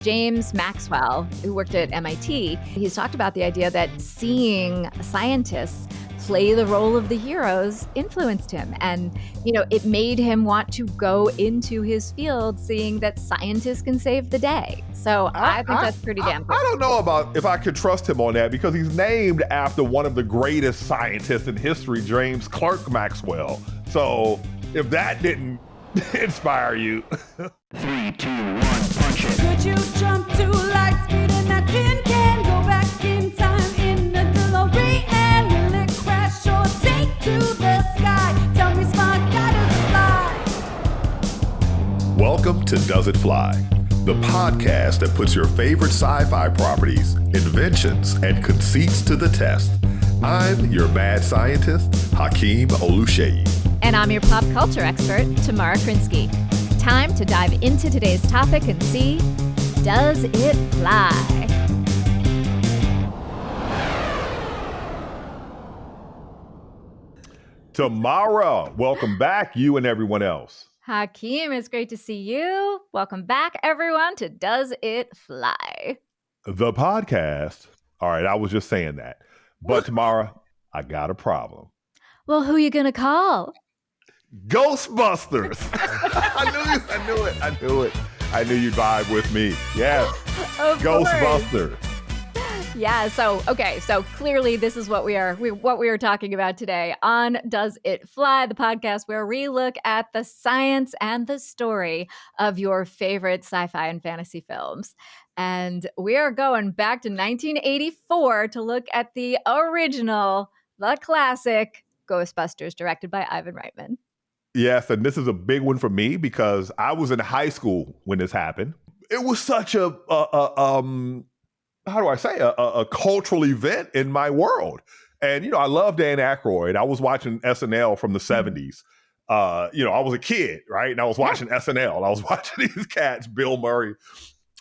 James Maxwell, who worked at MIT, he's talked about the idea that seeing scientists play the role of the heroes influenced him. And, it made him want to go into his field, seeing that scientists can save the day. So I think that's pretty damn cool. I don't know about if I could trust him on that, because he's named after one of the greatest scientists in history, James Clerk Maxwell. So if that didn't inspire you. 3, 2, 1, punch it. Could you jump to light speed in that tin can? Go back in time in the DeLorean. Will it crash or take to the sky? Tell me, smart guy, does it fly? Welcome to Does It Fly, the podcast that puts your favorite sci-fi properties, inventions, and conceits to the test. I'm your mad scientist, Hakeem Oluseyi. And I'm your pop culture expert, Tamara Krinsky. Time to dive into today's topic and see, does it fly? Tamara, welcome back, you and everyone else. Hakeem, it's great to see you. Welcome back, everyone, to Does It Fly? The podcast. All right, I was just saying that. But Tamara, I got a problem. Well, who you gonna call? Ghostbusters. I knew it. I knew you'd vibe with me. Yes. Of Ghostbusters. Course. Yeah. So clearly this is what we are talking about today on Does It Fly, the podcast where we look at the science and the story of your favorite sci-fi and fantasy films. And we are going back to 1984 to look at the original, the classic Ghostbusters, directed by Ivan Reitman. Yes, and this is a big one for me because I was in high school when this happened. It was such a cultural event in my world. And, I love Dan Aykroyd. I was watching SNL from the 70s. I was a kid, right? And I was watching SNL. I was watching these cats, Bill Murray.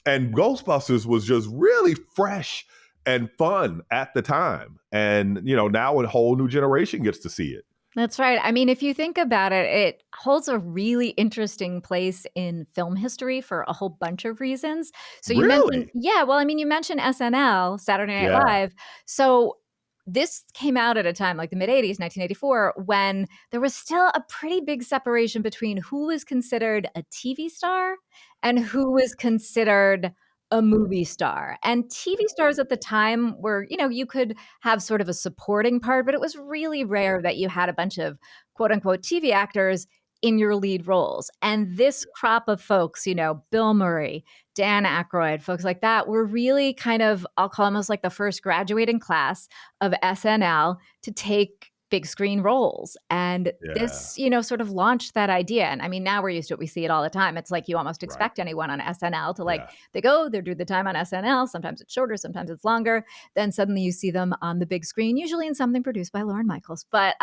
And Ghostbusters was just really fresh and fun at the time. And, now a whole new generation gets to see it. That's right. I mean, if you think about it, it holds a really interesting place in film history for a whole bunch of reasons. So you mentioned, you mentioned SNL, Saturday Night Live. So this came out at a time like the mid-'80s, 1984, when there was still a pretty big separation between who was considered a TV star and who was considered a movie star. And TV stars at the time were, you could have sort of a supporting part, but it was really rare that you had a bunch of quote unquote TV actors in your lead roles. And this crop of folks, Bill Murray, Dan Aykroyd, folks like that were really kind of, I'll call almost like the first graduating class of SNL to take big screen roles. And this, sort of launched that idea. And I mean, now we're used to it. We see it all the time. It's like you almost expect anyone on SNL to they do the time on SNL. Sometimes it's shorter, sometimes it's longer. Then suddenly you see them on the big screen, usually in something produced by Lorne Michaels. But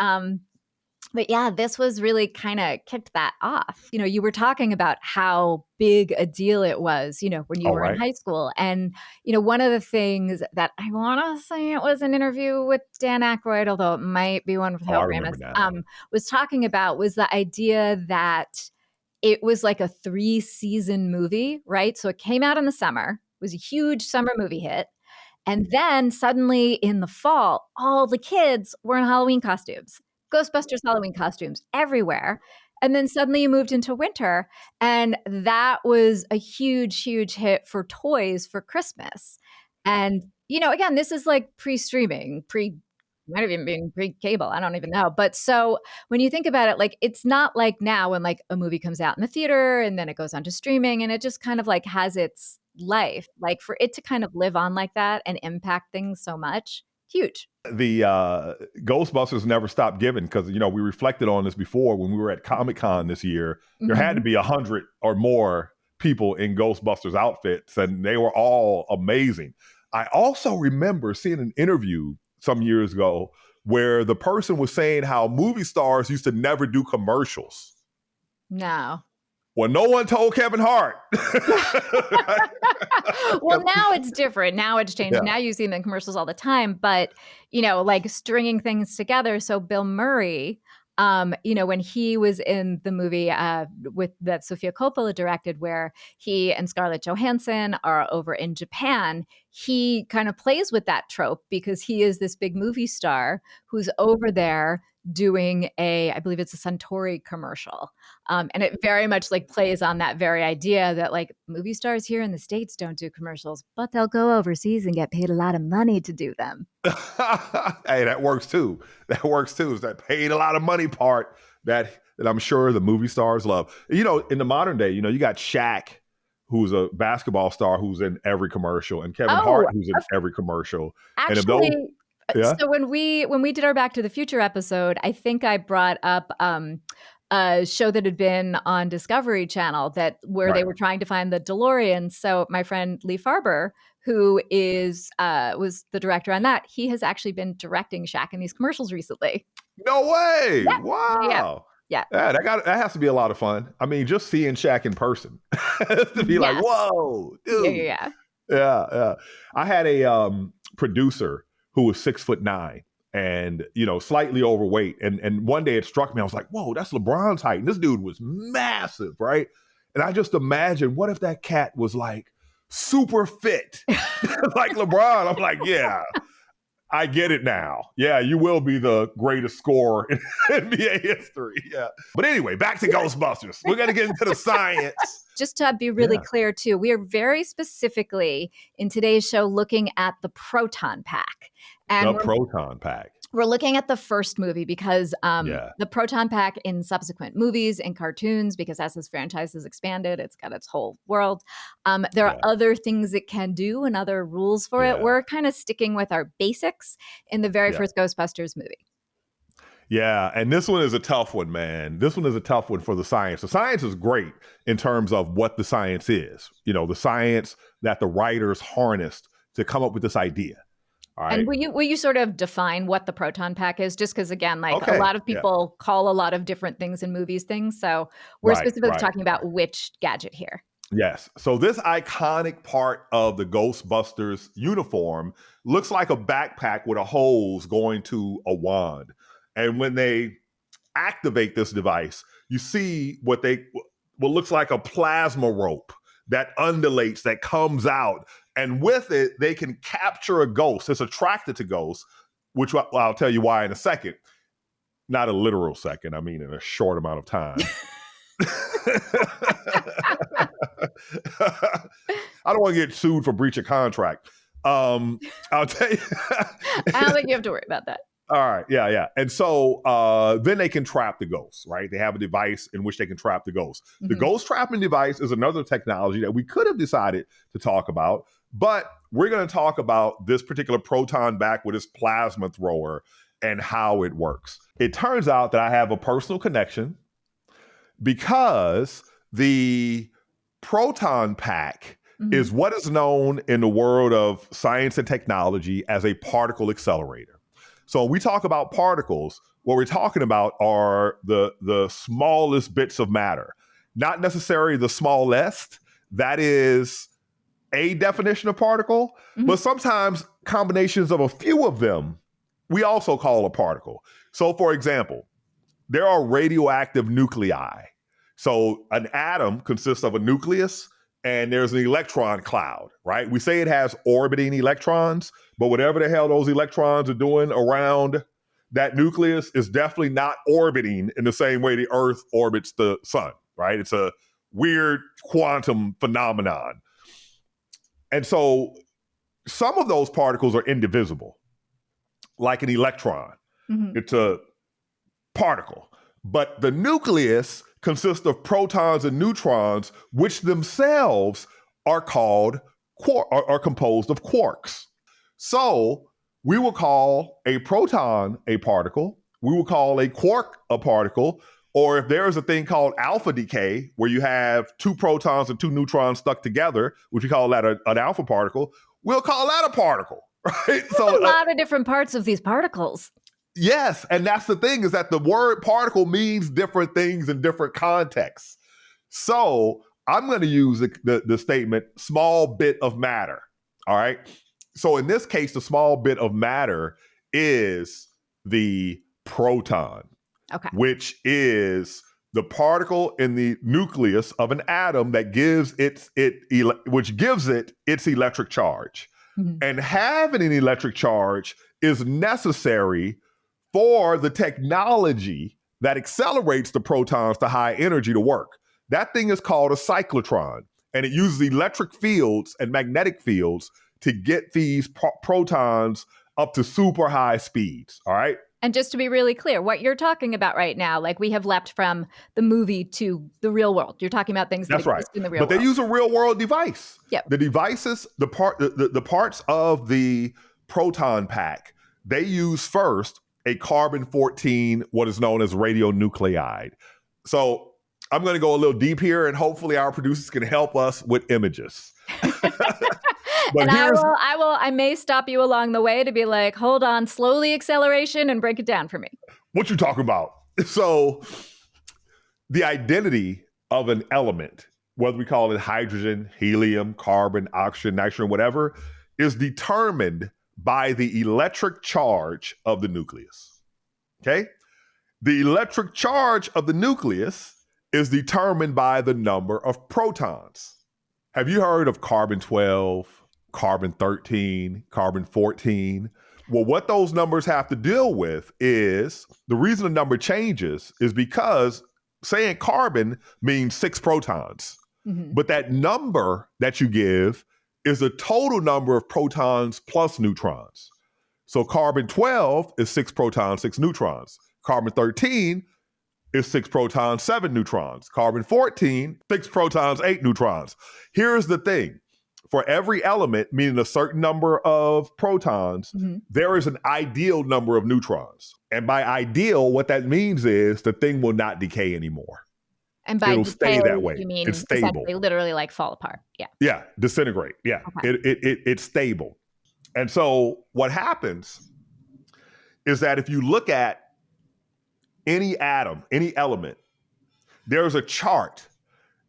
yeah, this was really kind of kicked that off. You were talking about how big a deal it was, when you were in high school. And, one of the things that I want to say it was an interview with Dan Aykroyd, although it might be one with Harold Ramis, was talking about was the idea that it was like a 3-season movie, right? So it came out in the summer, was a huge summer movie hit. And then suddenly in the fall, all the kids were in Halloween costumes. Ghostbusters Halloween costumes everywhere. And then suddenly you moved into winter. And that was a huge, huge hit for toys for Christmas. And, again, this is like pre-streaming, might have even been pre-cable. I don't even know. But so when you think about it, like, it's not like now when like a movie comes out in the theater and then it goes on to streaming and it just kind of like has its life. Like for it to kind of live on like that and impact things so much. Huge. The Ghostbusters never stopped giving because, we reflected on this before when we were at Comic-Con this year. There had to be 100 or more people in Ghostbusters outfits, and they were all amazing. I also remember seeing an interview some years ago where the person was saying how movie stars used to never do commercials. No. Well, no one told Kevin Hart. Well, now it's different. Now it's changed. Yeah. Now you see them in commercials all the time. But, like stringing things together. So Bill Murray when he was in the movie with that Sofia Coppola directed, where he and Scarlett Johansson are over in Japan, he kind of plays with that trope because he is this big movie star who's over there doing I believe it's a Suntory commercial. And it very much like plays on that very idea that like movie stars here in the States don't do commercials, but they'll go overseas and get paid a lot of money to do them. Hey, that works too. That works too. It's that paid a lot of money part that I'm sure the movie stars love. In the modern day, you got Shaq, who's a basketball star who's in every commercial, and Kevin Hart, who's in every commercial. Actually, and if so when we did our Back to the Future episode, I think I brought up a show that had been on Discovery Channel where they were trying to find the DeLorean. So my friend Lee Farber, who was the director on that, he has actually been directing Shaq in these commercials recently. No way! Yeah. Wow. Yeah. That has to be a lot of fun. I mean, just seeing Shaq in person to be like, whoa, dude. Yeah. I had a producer who was 6'9" and slightly overweight, and one day it struck me. I was like, whoa, that's LeBron's height, and this dude was massive, right? And I just imagined, what if that cat was like super fit like LeBron? I'm like, yeah, I get it now. Yeah, you will be the greatest scorer in NBA history. Yeah. But anyway, back to Ghostbusters. We're going to get into the science. Just to be really clear, too, we are very specifically in today's show looking at the Proton Pack. And the Proton Pack. We're looking at the first movie because the Proton Pack in subsequent movies and cartoons, because as this franchise has expanded, it's got its whole world. There are other things it can do and other rules for it. We're kind of sticking with our basics in the very first Ghostbusters movie. Yeah, and this one is a tough one, man. This one is a tough one for the science. The science is great in terms of what the science is. The science that the writers harnessed to come up with this idea. Right. And will you sort of define what the Proton Pack is? Just because, again, a lot of people call a lot of different things in movies things. So we're specifically talking about which gadget here. Yes. So this iconic part of the Ghostbusters uniform looks like a backpack with a hose going to a wand. And when they activate this device, you see what looks like a plasma rope that undulates, that comes out. And with it, they can capture a ghost. It's attracted to ghosts, which I'll tell you why in a second. Not a literal second. I mean, in a short amount of time. I don't want to get sued for breach of contract. I'll tell you. I don't think you have to worry about that. All right. Yeah. And so then they can trap the ghosts, right? They have a device in which they can trap the ghosts. Mm-hmm. The ghost trapping device is another technology that we could have decided to talk about, but we're going to talk about this particular proton back with its plasma thrower and how it works. It turns out that I have a personal connection because the proton pack is what is known in the world of science and technology as a particle accelerator. So when we talk about particles, what we're talking about are the smallest bits of matter, not necessarily the smallest. That is a definition of particle, but sometimes combinations of a few of them, we also call a particle. So for example, there are radioactive nuclei. So an atom consists of a nucleus and there's an electron cloud, right? We say it has orbiting electrons, but whatever the hell those electrons are doing around that nucleus is definitely not orbiting in the same way the Earth orbits the sun, right? It's a weird quantum phenomenon. And so some of those particles are indivisible, like an electron. It's a particle. But the nucleus consists of protons and neutrons, which themselves are called are composed of quarks. So we will call a proton a particle. We will call a quark a particle. Or if there is a thing called alpha decay, where you have two protons and two neutrons stuck together, which we call that an alpha particle, we'll call that a particle, right? So a lot of different parts of these particles. Yes, and that's the thing, is that the word particle means different things in different contexts. So I'm going to use the statement small bit of matter, all right? So in this case, the small bit of matter is the proton. Okay. which is the particle in the nucleus of an atom that gives its electric charge. Mhm. And having an electric charge is necessary for the technology that accelerates the protons to high energy to work. That thing is called a cyclotron, and it uses electric fields and magnetic fields to get these protons up to super high speeds, all right? And just to be really clear, what you're talking about right now, like we have leapt from the movie to the real world. You're talking about things that That's right. exist in the real But world. they use a real world device. Yeah. The devices, the parts of the proton pack, they use first a carbon-14, what is known as radionuclide. So I'm going to go a little deep here, and hopefully our producers can help us with images. And I may stop you along the way to be like, hold on, slowly acceleration and break it down for me. What you talking about? So the identity of an element, whether we call it hydrogen, helium, carbon, oxygen, nitrogen, whatever, is determined by the electric charge of the nucleus. Okay? The electric charge of the nucleus is determined by the number of protons. Have you heard of carbon-12, carbon-13, carbon-14? Well, what those numbers have to deal with is the reason the number changes is because saying carbon means 6 protons. Mm-hmm. But that number that you give is the total number of protons plus neutrons. So carbon-12 is 6 protons, 6 neutrons. Carbon-13 is 6 protons, 7 neutrons. Carbon-14, 6 protons, 8 neutrons. Here's the thing. For every element, meaning a certain number of protons, Mm-hmm. there is an ideal number of neutrons. And by ideal, what that means is the thing will not decay anymore. And by It'll decay, stay that way. you mean It's stable. essentially literally like fall apart. Yeah. Yeah, disintegrate. Yeah, Okay. It's stable. And so what happens is that if you look at any atom, any element, there's a chart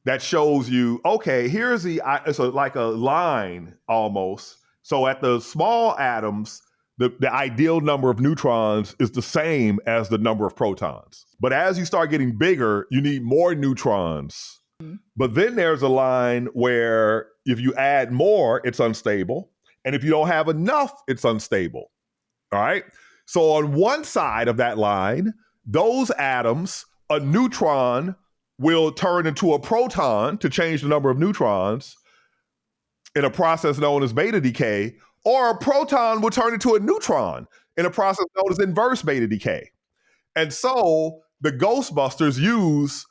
that shows you, okay, here's it's like a line almost. So at the small atoms, the ideal number of neutrons is the same as the number of protons. But as you start getting bigger, you need more neutrons. Mm-hmm. But then there's a line where if you add more, it's unstable. And if you don't have enough, it's unstable. All right? So on one side of that line, those atoms, a neutron will turn into a proton to change the number of neutrons in a process known as beta decay, or a proton will turn into a neutron in a process known as inverse beta decay. And so the Ghostbusters use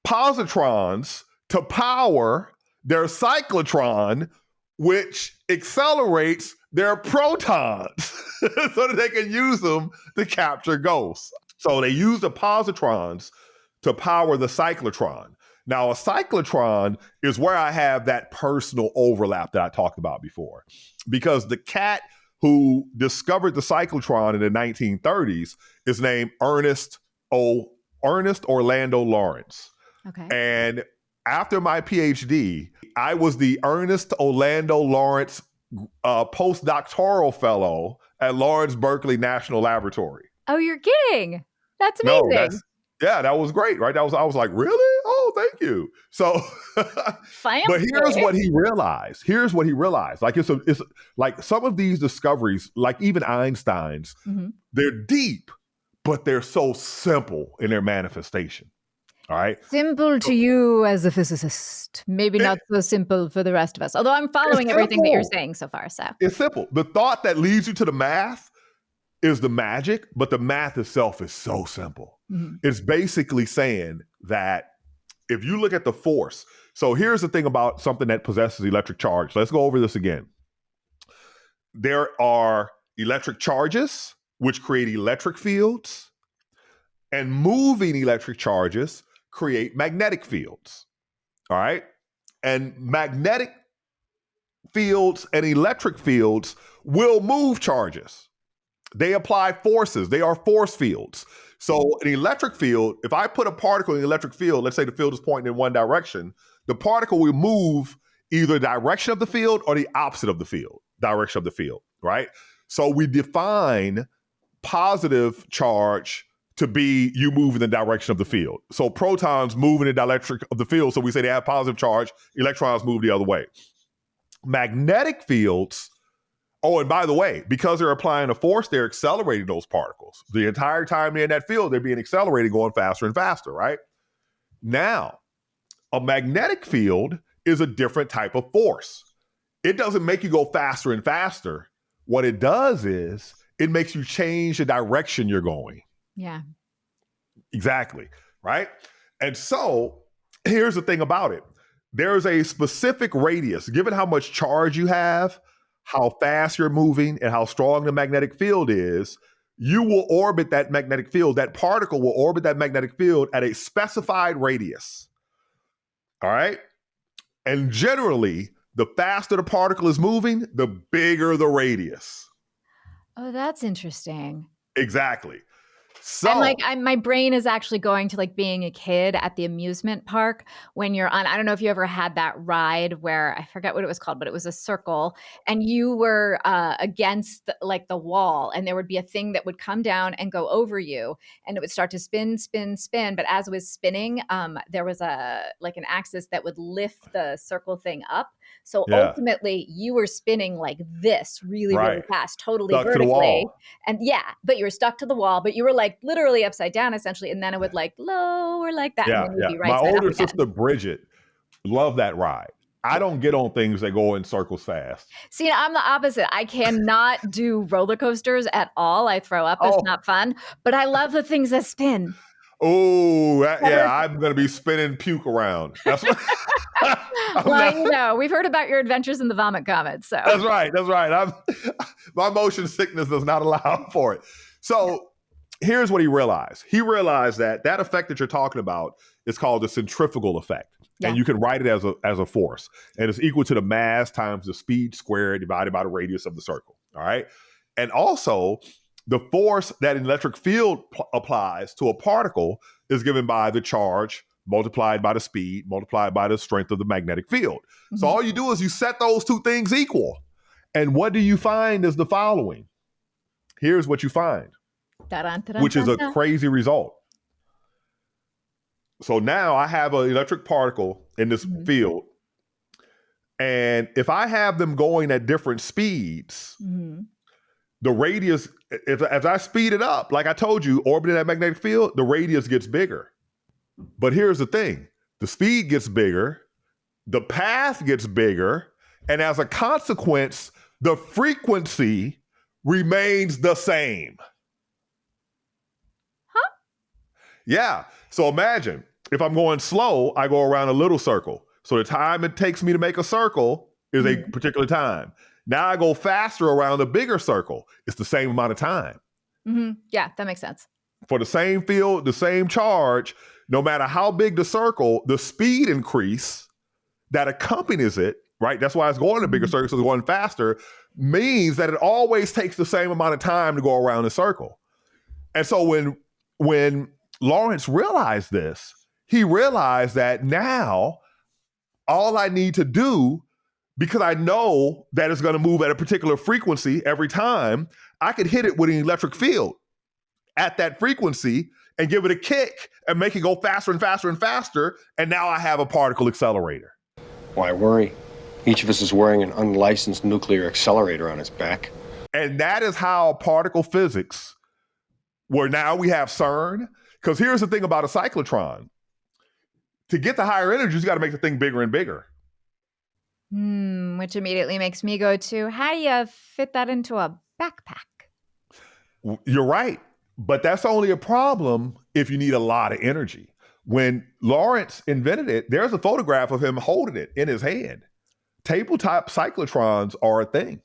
positrons to power their cyclotron, which accelerates their protons so that they can use them to capture ghosts. So they use the positrons to power the cyclotron. Now, a cyclotron is where I have that personal overlap that I talked about before, because the cat who discovered the cyclotron in the 1930s is named Ernest Orlando Lawrence. Okay. And after my PhD, I was the Ernest Orlando Lawrence postdoctoral fellow at Lawrence Berkeley National Laboratory. Oh, you're kidding. That's amazing. That was great, right? I was like, really? Oh, thank you. So, but here's what he realized. Like it's like some of these discoveries, like even Einstein's, Mm-hmm. they're deep, but they're so simple in their manifestation. All right. Simple to you as a physicist, maybe not so simple for the rest of us. Although I'm following everything that you're saying so far. So it's simple. The thought that leads you to the math is the magic, but the math itself is so simple. Mm-hmm. It's basically saying that if you look at the force, so here's the thing about something that possesses electric charge. Let's go over this again. There are electric charges, which create electric fields, and moving electric charges create magnetic fields. All right? And magnetic fields and electric fields will move charges. They apply forces. They are force fields. So an electric field, if I put a particle in the electric field, let's say the field is pointing in one direction, the particle will move either direction of the field or the opposite of the field, direction of the field, right? So we define positive charge to be you move in the direction of the field. So protons move in the direction of the field. So we say they have positive charge. Electrons move the other way. Magnetic fields, oh, and by the way, because they're applying a force, they're accelerating those particles. The entire time they're in that field, they're being accelerated, going faster and faster, right? Now, a magnetic field is a different type of force. It doesn't make you go faster and faster. What it does is it makes you change the direction you're going. Yeah. Exactly, right? And so here's the thing about it. There's a specific radius, given how much charge you have, how fast you're moving, and how strong the magnetic field is, you will orbit that magnetic field. That particle will orbit that magnetic field at a specified radius. All right? And generally, the faster the particle is moving, the bigger the radius. Oh, that's interesting. Exactly. So, And like my brain is actually going to like being a kid at the amusement park when you're on, I don't know if you ever had that ride where I forget what it was called, but it was a circle and you were against the wall and there would be a thing that would come down and go over you and it would start to spin, spin, spin. But as it was spinning, there was an axis that would lift the circle thing up. So ultimately you were spinning like this really, really fast, totally stuck vertically. To the wall. And but you were stuck to the wall, but you were like literally upside down essentially. And then it would like lower like that. Yeah, And then you'd be right My side older up again. sister, Bridget, loved that ride. I don't get on things that go in circles fast. See, I'm the opposite. I cannot do roller coasters at all. I throw up. It's not fun. But I love the things that spin. Oh, I'm going to be spinning puke around. That's what Well, we've heard about your adventures in the vomit comet. So That's right. My motion sickness does not allow for it. So here's what he realized. He realized that effect that you're talking about is called the centrifugal effect. Yeah. And you can write it as a force. And it's equal to the mass times the speed squared divided by the radius of the circle. All right. And also, the force that an electric field applies to a particle is given by the charge multiplied by the speed, multiplied by the strength of the magnetic field. Mm-hmm. So all you do is you set those two things equal. And what do you find is the following. Here's what you find, which is a crazy result. So now I have an electric particle in this field. And if I have them going at different speeds, the radius, as I speed it up, like I told you, orbiting that magnetic field, the radius gets bigger. But here's the thing. The speed gets bigger, the path gets bigger, and as a consequence, the frequency remains the same. Huh? Yeah. So imagine, if I'm going slow, I go around a little circle. So the time it takes me to make a circle is a particular time. Now I go faster around a bigger circle. It's the same amount of time. Mm-hmm. Yeah, that makes sense. For the same field, the same charge, no matter how big the circle, the speed increase that accompanies it, right? That's why it's going to bigger circles, so it's going faster, means that it always takes the same amount of time to go around the circle. And so when Lawrence realized this, he realized that now all I need to do, because I know that it's going to move at a particular frequency every time, I could hit it with an electric field at that frequency and give it a kick and make it go faster and faster and faster. And now I have a particle accelerator. Why worry? Each of us is wearing an unlicensed nuclear accelerator on his back. And that is how particle physics, where now we have CERN. Because here's the thing about a cyclotron. To get the higher energies, you got to make the thing bigger and bigger. Which immediately makes me go to, how do you fit that into a backpack? You're right. But that's only a problem if you need a lot of energy. When Lawrence invented it, there's a photograph of him holding it in his hand. Tabletop cyclotrons are a thing.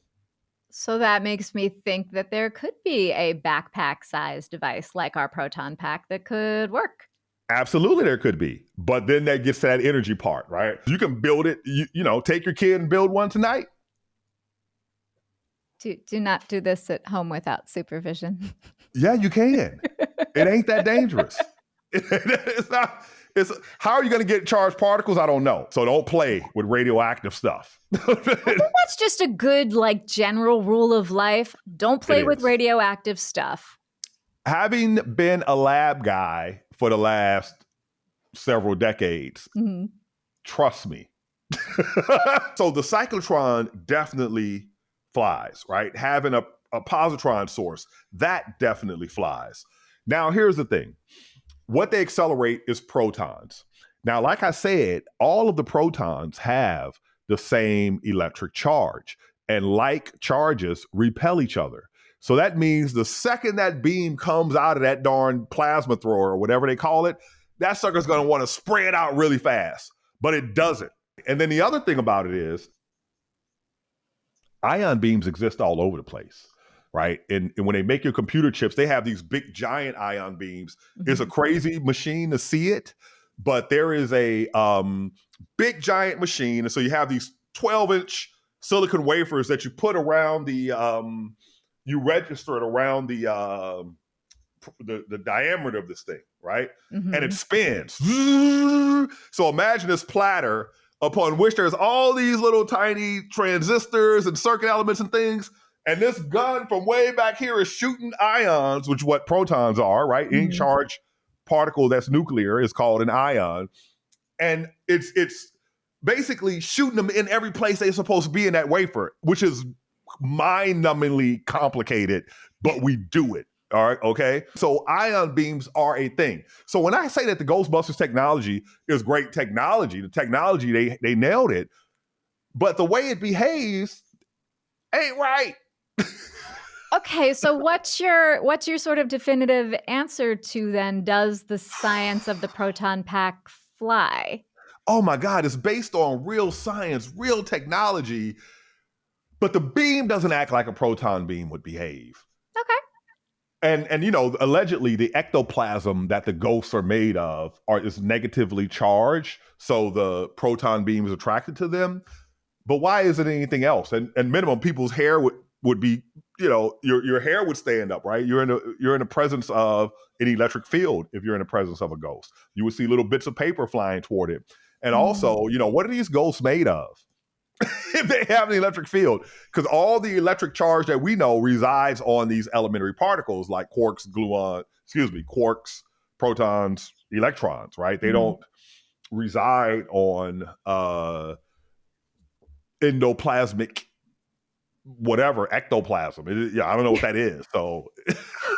So that makes me think that there could be a backpack-sized device like our Proton pack that could work. Absolutely, there could be. But then that gets to that energy part, right? You can build it, take your kid and build one tonight. Do not do this at home without supervision. Yeah, you can. It ain't that dangerous. It's not. How are you going to get charged particles? I don't know. So don't play with radioactive stuff. I think that's just a good, general rule of life. Don't play with radioactive stuff. Having been a lab guy for the last several decades, trust me. So the cyclotron definitely flies, right? Having a positron source, that definitely flies. Now, here's the thing. What they accelerate is protons. Now, like I said, all of the protons have the same electric charge, and like charges repel each other. So that means the second that beam comes out of that darn plasma thrower or whatever they call it, that sucker's going to want to spray it out really fast, but it doesn't. And then the other thing about it is ion beams exist all over the place, right? And when they make your computer chips, they have these big giant ion beams. It's a crazy machine to see it, but there is a big giant machine. And so you have these 12-inch silicon wafers that you put around the, you register it around the diameter of this thing, right? And it spins. So imagine this platter upon which there's all these little tiny transistors and circuit elements and things. And this gun from way back here is shooting ions, which is what protons are, right? Any charged particle that's nuclear is called an ion. And it's basically shooting them in every place they're supposed to be in that wafer, which is mind-numbingly complicated, but we do it. All right, okay? So ion beams are a thing. So when I say that the Ghostbusters technology is great technology, the technology, they nailed it, but the way it behaves ain't right. Okay, so what's your sort of definitive answer to then, does the science of the proton pack fly? Oh my God, it's based on real science, real technology, but the beam doesn't act like a proton beam would behave. Okay. And you know, allegedly the ectoplasm that the ghosts are made of is negatively charged, so the proton beam is attracted to them. But why isn't anything else? And minimum, people's hair would be, you know, your hair would stand up, right? You're in the presence of an electric field. If you're in the presence of a ghost, you would see little bits of paper flying toward it. And also, you know, what are these ghosts made of? If they have an electric field, because all the electric charge that we know resides on these elementary particles like quarks, quarks, protons, electrons, right? They don't reside on endoplasmic whatever, ectoplasm. I don't know what that is. So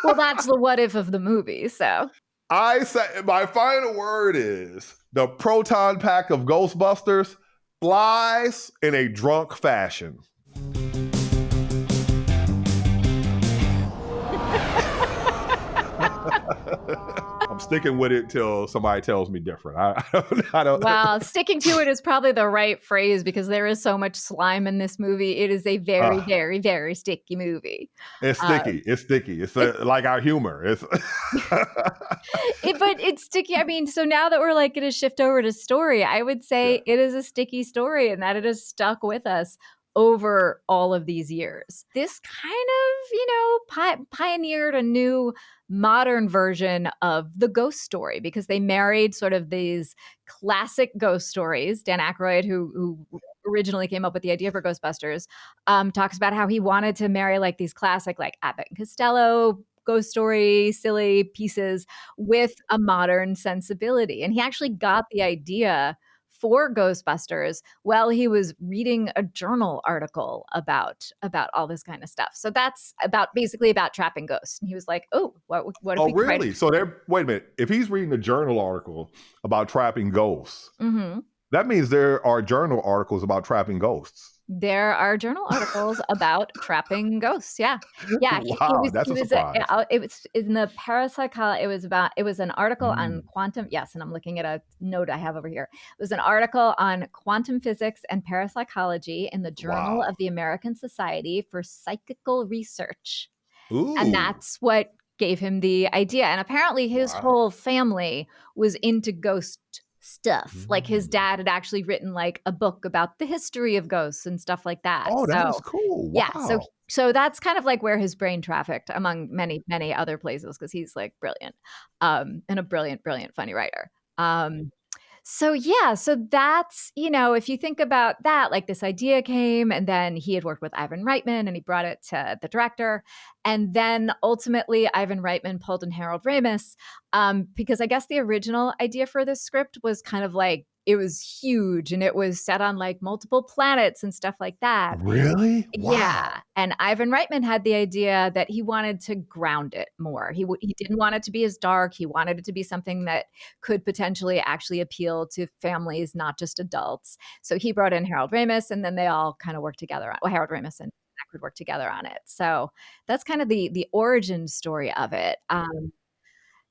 well, that's the what if of the movie. So I say my final word is the proton pack of Ghostbusters flies in a drunk fashion. I'm sticking with it till somebody tells me different. I don't. Well, sticking to it is probably the right phrase because there is so much slime in this movie. It is a very, very, very sticky movie. It's sticky. It's sticky. It's like our humor. It's but it's sticky. I mean, so now that we're like going to shift over to story, I would say it is a sticky story and that it has stuck with us over all of these years. This kind of, you know, pioneered a new modern version of the ghost story because they married sort of these classic ghost stories. Dan Aykroyd, who originally came up with the idea for Ghostbusters, talks about how he wanted to marry like these classic like Abbott and Costello ghost story, silly pieces with a modern sensibility. And he actually got the idea for Ghostbusters while he was reading a journal article about all this kind of stuff. So that's basically about trapping ghosts. And he was like, "Oh, what if we really? So wait a minute. If he's reading a journal article about trapping ghosts, that means there are journal articles about trapping ghosts. There are journal articles about trapping ghosts. Yeah. Yeah. Wow, that's a surprise. It was in the parapsychology. It was an article on quantum. Yes. And I'm looking at a note I have over here. It was an article on quantum physics and parapsychology in the Journal of the American Society for Psychical Research. Ooh. And that's what gave him the idea. And apparently his whole family was into ghost stuff. Like his dad had actually written like a book about the history of ghosts and stuff like that. Oh, that is cool. Wow. Yeah. So that's kind of like where his brain trafficked among many, many other places because he's like brilliant and a brilliant, brilliant, funny writer. So yeah, so that's, if you think about that, like this idea came and then he had worked with Ivan Reitman and he brought it to the director. And then ultimately Ivan Reitman pulled in Harold Ramis because I guess the original idea for this script was kind of like, it was huge and it was set on like multiple planets and stuff like that. Really? Wow. Yeah, and Ivan Reitman had the idea that he wanted to ground it more. He didn't want it to be as dark. He wanted it to be something that could potentially actually appeal to families, not just adults. So he brought in Harold Ramis, and then they all kind of worked together. Well, Harold Ramis and Ackroyd worked together on it. So that's kind of the origin story of it.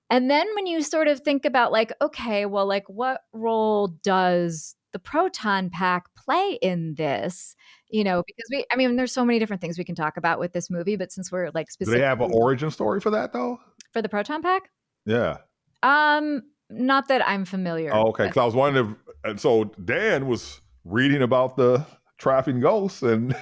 And then when you sort of think about like, okay, well, like what role does the proton pack play in this? Because there's so many different things we can talk about with this movie, but since we're like Do they have an specifically origin story for that though? for the proton pack, Yeah. not that I'm familiar Oh, okay. with. Because I was wondering and so Dan was reading about the trafficking ghosts and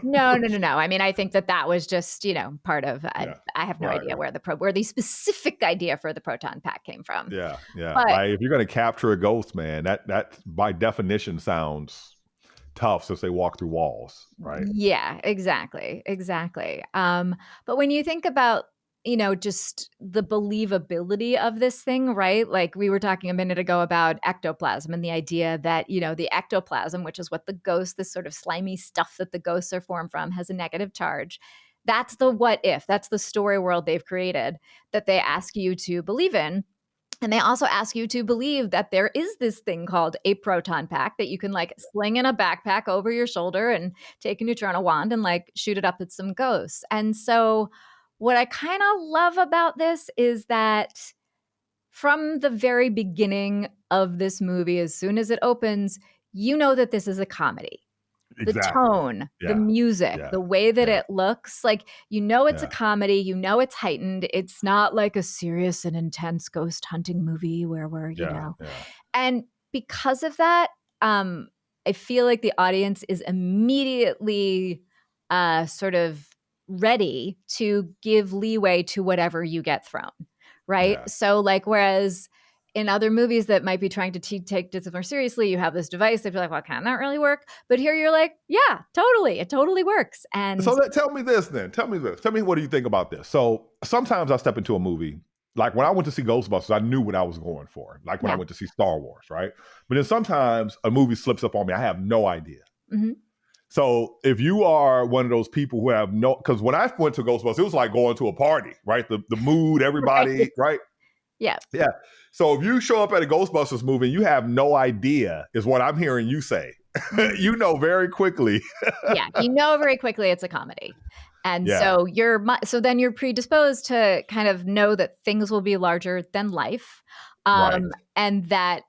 No. I think that was just, part of, yeah. I have no Right, idea right. where the specific idea for the proton pack came from. Yeah, yeah. But Like if you're gonna capture a ghost, man, that by definition sounds tough since they walk through walls, right? yeah, exactly. But when you think about, just the believability of this thing, right? Like we were talking a minute ago about ectoplasm and the idea that, the ectoplasm, which is what the ghost, this sort of slimy stuff that the ghosts are formed from, has a negative charge. That's the what if, that's the story world they've created that they ask you to believe in. And they also ask you to believe that there is this thing called a proton pack that you can like sling in a backpack over your shoulder and take a neutrino wand and like shoot it up at some ghosts. And so what I kind of love about this is that from the very beginning of this movie, as soon as it opens, you know that this is a comedy. The Exactly. tone, the Yeah. music, Yeah. the way that Yeah. it looks, like, it's a Yeah. comedy, it's heightened. It's not like a serious and intense ghost hunting movie where we're, Yeah. Yeah. and because of that, I feel like the audience is immediately sort of ready to give leeway to whatever you get thrown, right? Yeah. So, like, whereas in other movies that might be trying to take this more seriously, you have this device that you're like, well, can that really work? But here you're like, yeah, totally. It totally works. And So tell me this then. Tell me this. Tell me what do you think about this? So sometimes I step into a movie. Like when I went to see Ghostbusters, I knew what I was going for. Like when I Yeah. went to see Star Wars, right? But then sometimes a movie slips up on me. I have no idea. Mhm. So if you are one of those people who have because when I went to Ghostbusters, it was like going to a party, right? The mood, everybody, right? Yeah. Yeah. So if you show up at a Ghostbusters movie and you have no idea, is what I'm hearing you say. You know very quickly. Yeah, very quickly it's a comedy. And Yeah. so then you're predisposed to kind of know that things will be larger than life. Right. And that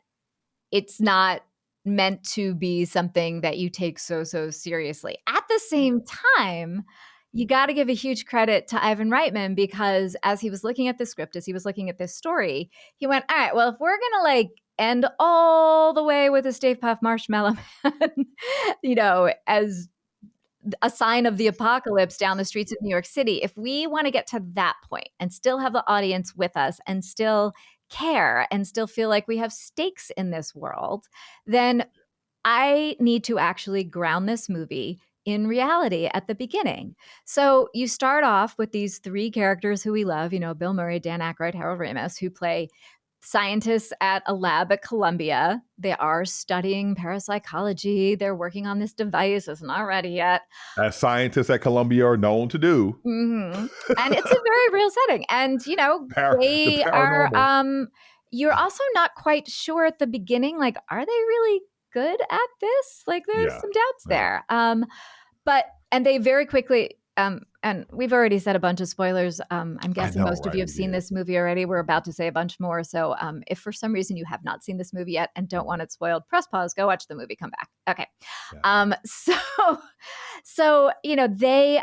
it's not meant to be something that you take so seriously. At the same time, you got to give a huge credit to Ivan Reitman because as he was looking at the script, as he was looking at this story, he went, all right, well, if we're going to like end all the way with a Stay Puft Marshmallow Man, as a sign of the apocalypse down the streets of New York City, if we want to get to that point and still have the audience with us and still care and still feel like we have stakes in this world, then I need to actually ground this movie in reality at the beginning. So you start off with these three characters who we love, Bill Murray, Dan Aykroyd, Harold Ramis, who play scientists at a lab at Columbia. They are studying parapsychology. They're working on this device. It's not ready yet. As scientists at Columbia are known to do. Mm-hmm. And it's a very real setting. And, they are, you're also not quite sure at the beginning, like, are they really good at this? Like, there's some doubts there. And they very quickly, and we've already said a bunch of spoilers. I'm guessing most of you have seen this movie already. We're about to say a bunch more. So if for some reason you have not seen this movie yet and don't want it spoiled, press pause, go watch the movie, come back. Okay. Yeah. So they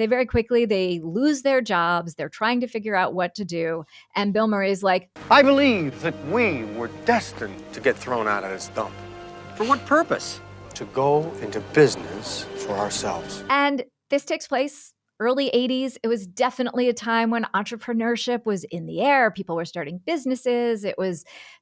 very quickly, they lose their jobs. They're trying to figure out what to do. And Bill Murray's like, I believe that we were destined to get thrown out of this dump. For what purpose? To go into business for ourselves. and this takes place early 80s, it was definitely a time when entrepreneurship was in the air. People were starting businesses.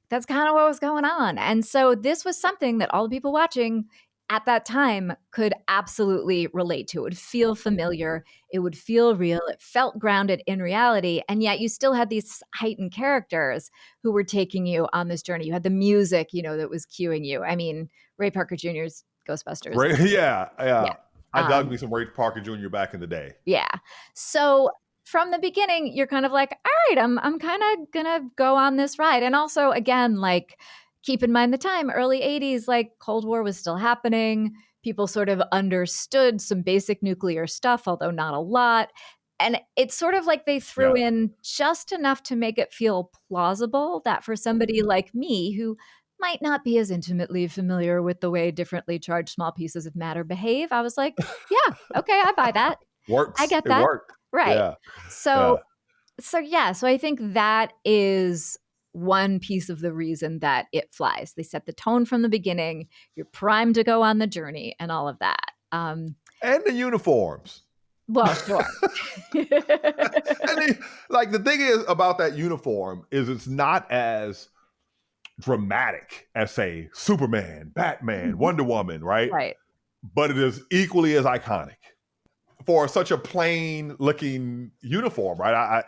That's kind of what was going on. And so this was something that all the people watching at that time could absolutely relate to. It would feel familiar. It would feel real. It felt grounded in reality. And yet you still had these heightened characters who were taking you on this journey. You had the music, that was cueing you. I mean, Ray Parker Jr.'s Ghostbusters. Yeah. Yeah. I dug me some Ray Parker Jr. back in the day. Yeah. So from the beginning, you're kind of like, all right, I'm kind of gonna go on this ride. And also, again, like, keep in mind the time, early 80s, like Cold War was still happening. People sort of understood some basic nuclear stuff, although not a lot. And it's sort of like they threw in just enough to make it feel plausible that for somebody like me who might not be as intimately familiar with the way differently charged small pieces of matter behave, I was like, yeah, okay, I buy that. Works. I get It that. worked. Right. Yeah. So I think that is one piece of the reason that it flies. They set the tone from the beginning. You're primed to go on the journey and all of that. And the uniforms. Well, sure. Like the thing is about that uniform is it's not as dramatic as, say, Superman, Batman, Wonder Woman, right? Right. But it is equally as iconic for such a plain looking uniform, right?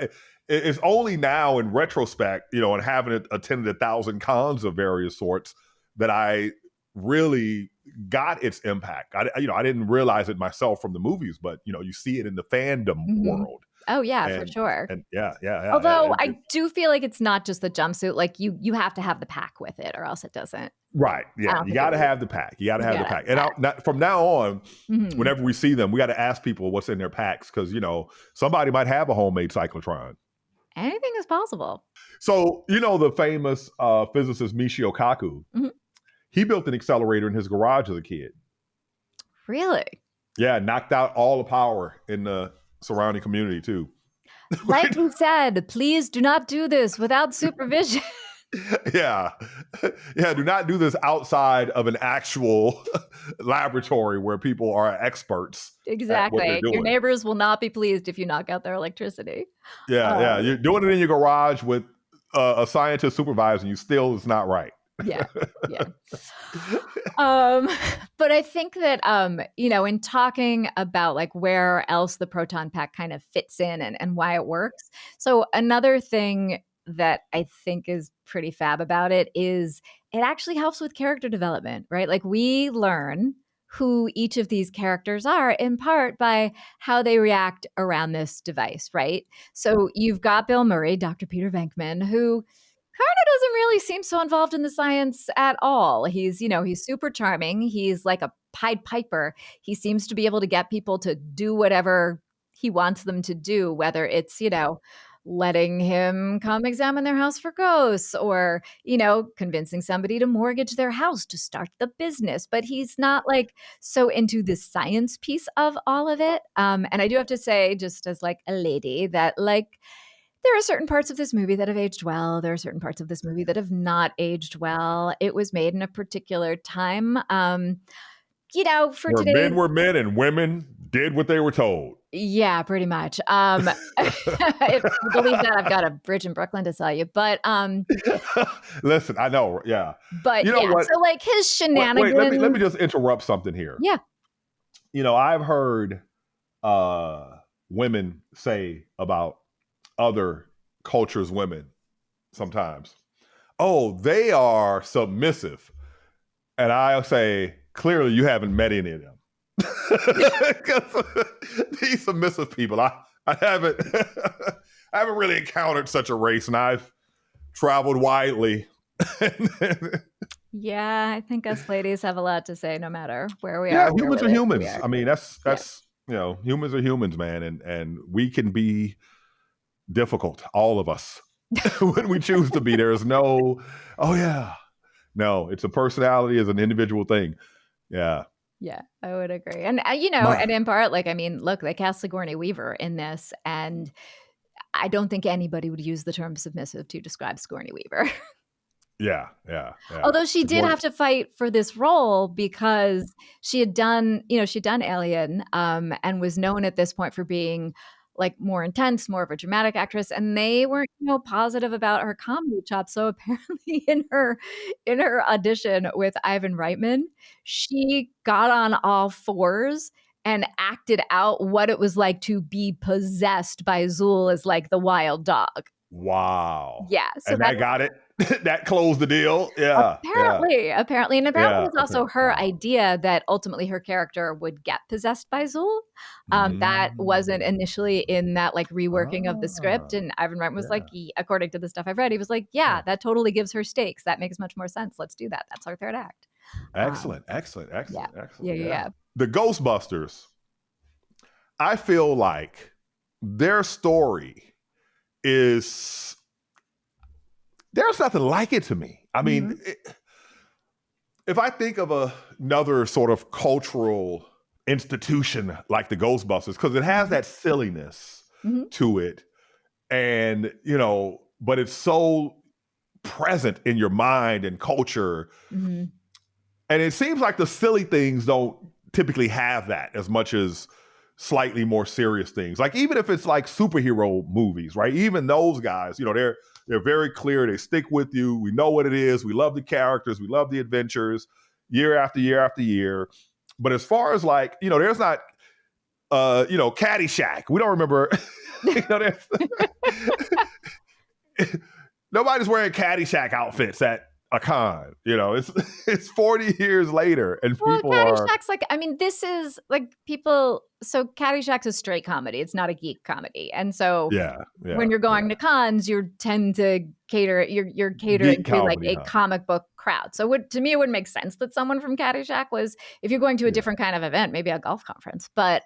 It's only now in retrospect, and having attended 1,000 cons of various sorts, that I really got its impact. I didn't realize it myself from the movies, but you see it in the fandom world. Oh yeah, for sure. And yeah. Although I do feel like it's not just the jumpsuit. Like you have to have the pack with it, or else it doesn't. Right. Yeah. You got to have the pack. You got to have the pack. And from now on, whenever we see them, we got to ask people what's in their packs because somebody might have a homemade cyclotron. Anything is possible. So the famous physicist Michio Kaku. He built an accelerator in his garage as a kid. Really? Yeah, knocked out all the power in the surrounding community too. Like you said, please do not do this without supervision. Yeah. Do not do this outside of an actual laboratory where people are experts. Exactly. Your neighbors will not be pleased if you knock out their electricity. Yeah. You're doing it in your garage with a scientist supervising you. Still, it's not right. Yeah. But I think that in talking about like where else the proton pack kind of fits in and why it works. So another thing that I think is pretty fab about it is it actually helps with character development, right? Like we learn who each of these characters are in part by how they react around this device, right? So you've got Bill Murray, Dr. Peter Venkman, who kind of doesn't really seem so involved in the science at all. He's super charming. He's like a Pied Piper. He seems to be able to get people to do whatever he wants them to do, whether it's, letting him come examine their house for ghosts or, convincing somebody to mortgage their house to start the business. But he's not like so into the science piece of all of it. And I do have to say, just as like a lady, that like, there are certain parts of this movie that have aged well. There are certain parts of this movie that have not aged well. It was made in a particular time. For today, men were men and women did what they were told. Yeah, pretty much. If you believe that, I've got a bridge in Brooklyn to sell you. But listen, I know, yeah. But what? So like his shenanigans. Wait, let me just interrupt something here. Yeah. I've heard women say about other cultures' women sometimes, oh, they are submissive. And I say, clearly you haven't met any of them. These submissive people, I haven't I haven't really encountered such a race, and I've traveled widely. Yeah, I think us ladies have a lot to say no matter where we are. Yeah, humans are humans. I mean, that's humans are humans, man, and we can be difficult, all of us, when we choose to be. There's no, it's a personality, is an individual thing. Yeah. Yeah, I would agree. And, and in part, like, I mean, look, they cast Sigourney Weaver in this, and I don't think anybody would use the term submissive to describe Sigourney Weaver. Yeah, yeah, yeah. Although she She's did more. have to fight for this role because she'd done Alien, and was known at this point for being like more intense, more of a dramatic actress, and they weren't, positive about her comedy chops. So apparently in her audition with Ivan Reitman, she got on all fours and acted out what it was like to be possessed by Zool as like the wild dog. Wow. Yeah, so And that got it. That closed the deal. Yeah, yeah, apparently, and apparently yeah. it's also her Wow. idea that ultimately her character would get possessed by Zool. That wasn't Mm. initially in that like reworking of the script, Ah, and Ivan Reitman was like, yeah, according to the stuff I've read, he was like, yeah. yeah, that totally gives her stakes. That makes much more sense. Let's do that. That's our third act. Um, Excellent, excellent, yeah, excellent, yeah, excellent. yeah, Yeah. yeah. The Ghostbusters, I feel like their story is, there's nothing like it to me. I mean, Mhm, if I think of another sort of cultural institution like the Ghostbusters, because it has mhm, that silliness mhm, to it, and but it's so present in your mind and culture, mhm. and it seems like the silly things don't typically have that as much as slightly more serious things. Like even if it's like superhero movies, right? Even those guys, they're very clear. They stick with you. We know what it is. We love the characters. We love the adventures year after year after year. But as far as like, there's not Caddyshack. We don't remember, there's nobody's wearing Caddyshack outfits at a con. It's 40 years later and Well, people are. Caddyshack's like, I mean, this is like people. So Caddyshack's a straight comedy. It's not a geek comedy, and so Yeah, when yeah, you're yeah. going to cons, you tend to cater. You're catering Geek to like comedy, a huh? comic book crowd. So to me, it would make sense that someone from Caddyshack was, if you're going to a Yeah, different kind of event, maybe a golf conference, but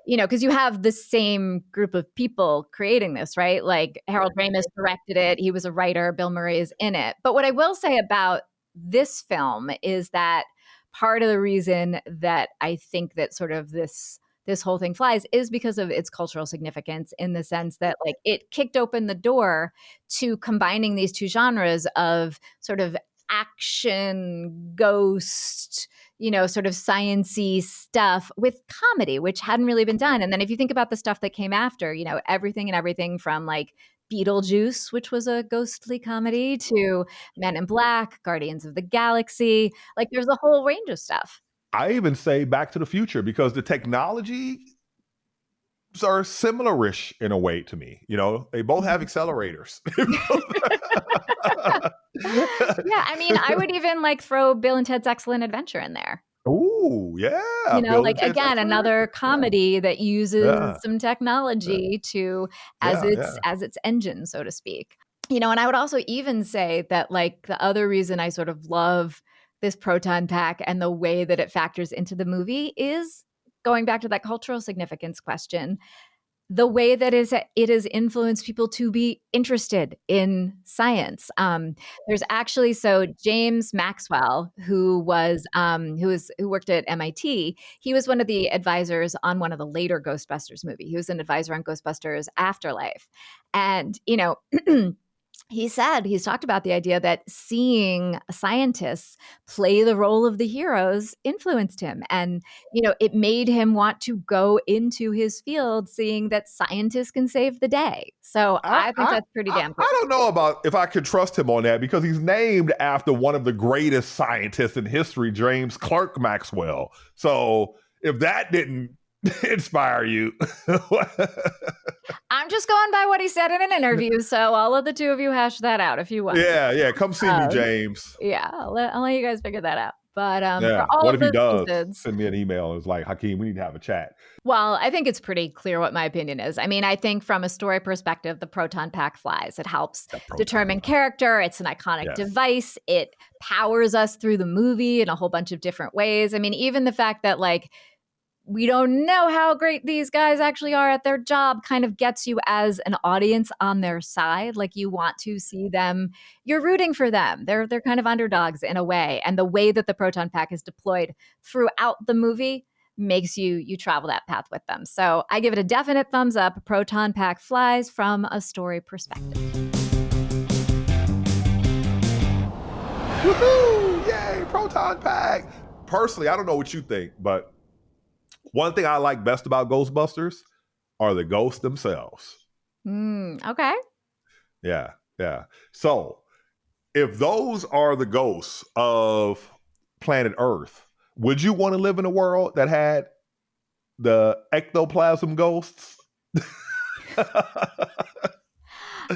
because you have the same group of people creating this, right? Like Harold Ramis directed it. He was a writer. Bill Murray is in it. But what I will say about this film is that part of the reason that I think that sort of this whole thing flies is because of its cultural significance, in the sense that like it kicked open the door to combining these two genres of sort of action, ghost, sort of science-y stuff with comedy, which hadn't really been done. And then if you think about the stuff that came after, everything from like Beetlejuice, which was a ghostly comedy, to Men in Black, Guardians of the Galaxy, like there's a whole range of stuff. I even say Back to the Future because the technologies are similar-ish in a way to me. They both have accelerators. Yeah, I mean, I would even like throw Bill and Ted's Excellent Adventure in there. Ooh, yeah, Bill Like and Ted's again, Excellent another Adventure. Yeah, comedy that uses yeah, some yeah, technology to as yeah, its yeah. as its engine, so to speak. And I would also even say that like the other reason I sort of love this proton pack and the way that it factors into the movie is going back to that cultural significance question, the way that it has influenced people to be interested in science. There's actually, so James Maxwell, who worked at MIT, he was one of the advisors on one of the later Ghostbusters movie. He was an advisor on Ghostbusters Afterlife, and he's talked about the idea that seeing scientists play the role of the heroes influenced him. And, it made him want to go into his field, seeing that scientists can save the day. So I, I think I that's pretty I damn cool. I don't know about if I could trust him on that because he's named after one of the greatest scientists in history, James Clerk Maxwell. So if that didn't inspire you, I'm just going by what he said in an interview. So I'll let the two of you hash that out if you want. yeah, come see me, Um, James. yeah, I'll let you guys figure that out. But for Yeah. all What of if he those does? reasons, Send me an email. It's like, Hakeem, we need to have a chat. well, I think it's pretty clear what my opinion is. I mean, I think from a story perspective, the proton pack flies. It helps That proton. determine character. It's an iconic Yes. device. It powers us through the movie in a whole bunch of different ways. I mean, even the fact that like we don't know how great these guys actually are at their job kind of gets you as an audience on their side. Like you want to see them, you're rooting for them. They're kind of underdogs in a way. And the way that the proton pack is deployed throughout the movie makes you travel that path with them. So I give it a definite thumbs up. Proton pack flies from a story perspective. Woohoo! Yay! Proton pack. Personally, I don't know what you think, but one thing I like best about Ghostbusters are the ghosts themselves. Okay. Yeah. So if those are the ghosts of planet Earth, would you want to live in a world that had the ectoplasm ghosts?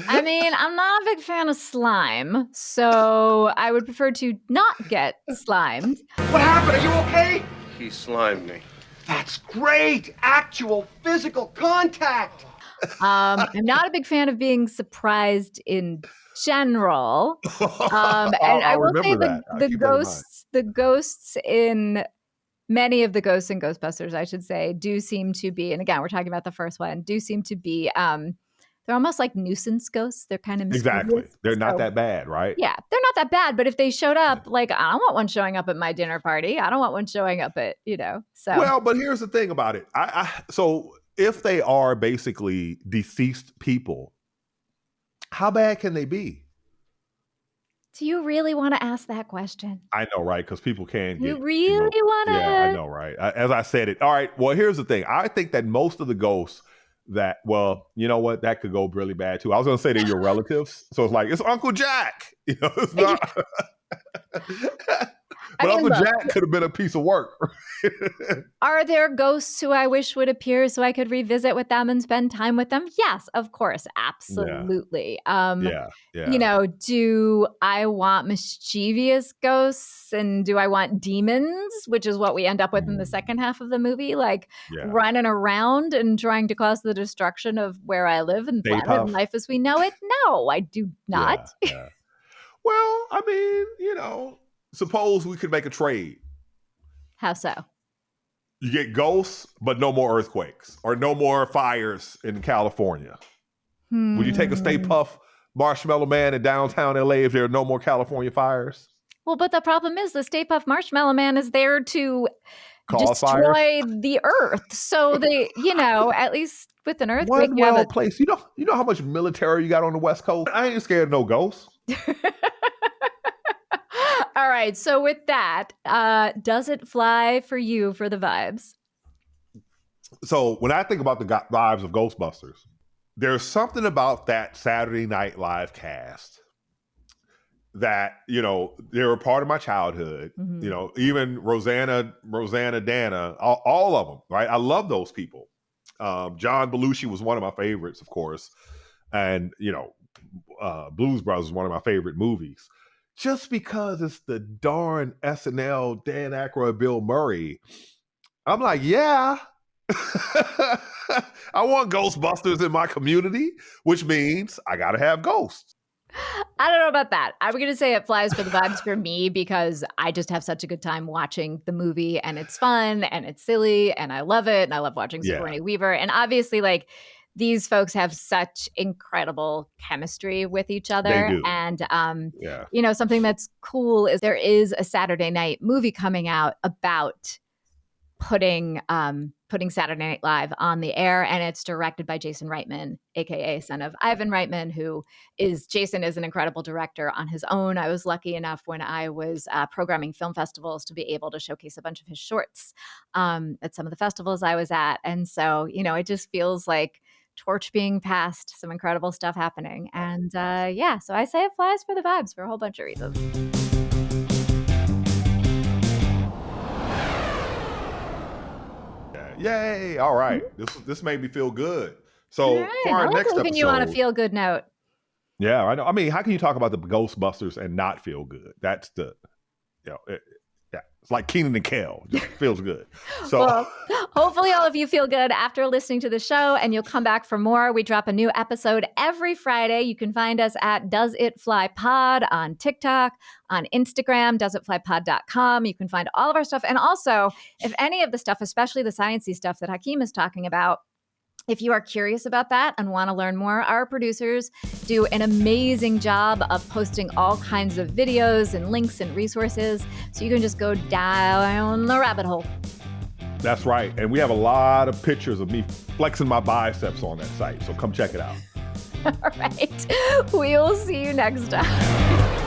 I mean, I'm not a big fan of slime, so I would prefer to not get slimed. What happened? Are you okay? He slimed me. That's great! Actual physical contact! I'm not a big fan of being surprised in general. And I will say the ghosts in many of the ghosts in Ghostbusters, I should say, do seem to be, and again, we're talking about the first one, do seem to be they're almost like nuisance ghosts. They're kind of mischievous. Exactly. They're not that bad, right? Yeah, they're not that bad. But if they showed up, like, I don't want one showing up at my dinner party. I don't want one showing up at, so. Well, but here's the thing about it. So if they are basically deceased people, how bad can they be? Do you really want to ask that question? I know, right? Because people can get. You really want to? Yeah, I know, right? As I said it. All right. Well, here's the thing. I think that most of the ghosts that, well, you know what? That could go really bad too. I was going to say they're your relatives. So it's like, it's Uncle Jack. It's not. But Uncle Jack could have been a piece of work. Are there ghosts who I wish would appear so I could revisit with them and spend time with them? Yes, of course. Absolutely. Do I want mischievous ghosts and do I want demons, which is what we end up with in the second half of the movie, running around and trying to cause the destruction of where I live and planet and life as we know it? No, I do not. Yeah. Well, I mean, suppose we could make a trade. How so? You get ghosts, but no more earthquakes or no more fires in California. Would you take a Stay Puft Marshmallow Man in downtown LA if there are no more California fires? Well, but the problem is the Stay Puft Marshmallow Man is there to destroy the earth. So they, at least with an earthquake, one well place. You know how much military you got on the West Coast? I ain't scared of no ghosts. All right. So with that, does it fly for you for the vibes? So when I think about the vibes of Ghostbusters, there's something about that Saturday Night Live cast that, they were part of my childhood. Mm-hmm. Even Rosanna, Dana, all of them, right? I love those people. John Belushi was one of my favorites, of course. And, Blues Brothers is one of my favorite movies. Just because it's the darn SNL, Dan Aykroyd, Bill Murray, I'm like, yeah. I want Ghostbusters in my community, which means I got to have ghosts. I don't know about that. I'm going to say it flies for the vibes for me because I just have such a good time watching the movie and it's fun and it's silly and I love it. And I love watching Sigourney Weaver. And obviously, these folks have such incredible chemistry with each other. They do. And, something that's cool is there is a Saturday night movie coming out about putting Saturday Night Live on the air. And it's directed by Jason Reitman, AKA son of Ivan Reitman, Jason is an incredible director on his own. I was lucky enough when I was programming film festivals to be able to showcase a bunch of his shorts at some of the festivals I was at. And so, it just feels like torch being passed, some incredible stuff happening. And so I say it flies for the vibes for a whole bunch of reasons. Yay. All right. This made me feel good. So for our next episode. You on a feel good note. Yeah, I know. I mean, how can you talk about the Ghostbusters and not feel good? That's it's like Keenan and Kel. Just feels good. So well, hopefully all of you feel good after listening to the show and you'll come back for more. We drop a new episode every Friday. You can find us at Does It Fly Pod on TikTok, on Instagram, doesitflypod.com. You can find all of our stuff. And also, if any of the stuff, especially the sciencey stuff that Hakeem is talking about, if you are curious about that and want to learn more, our producers do an amazing job of posting all kinds of videos and links and resources. So you can just go down the rabbit hole. That's right. And we have a lot of pictures of me flexing my biceps on that site. So come check it out. All right. We'll see you next time.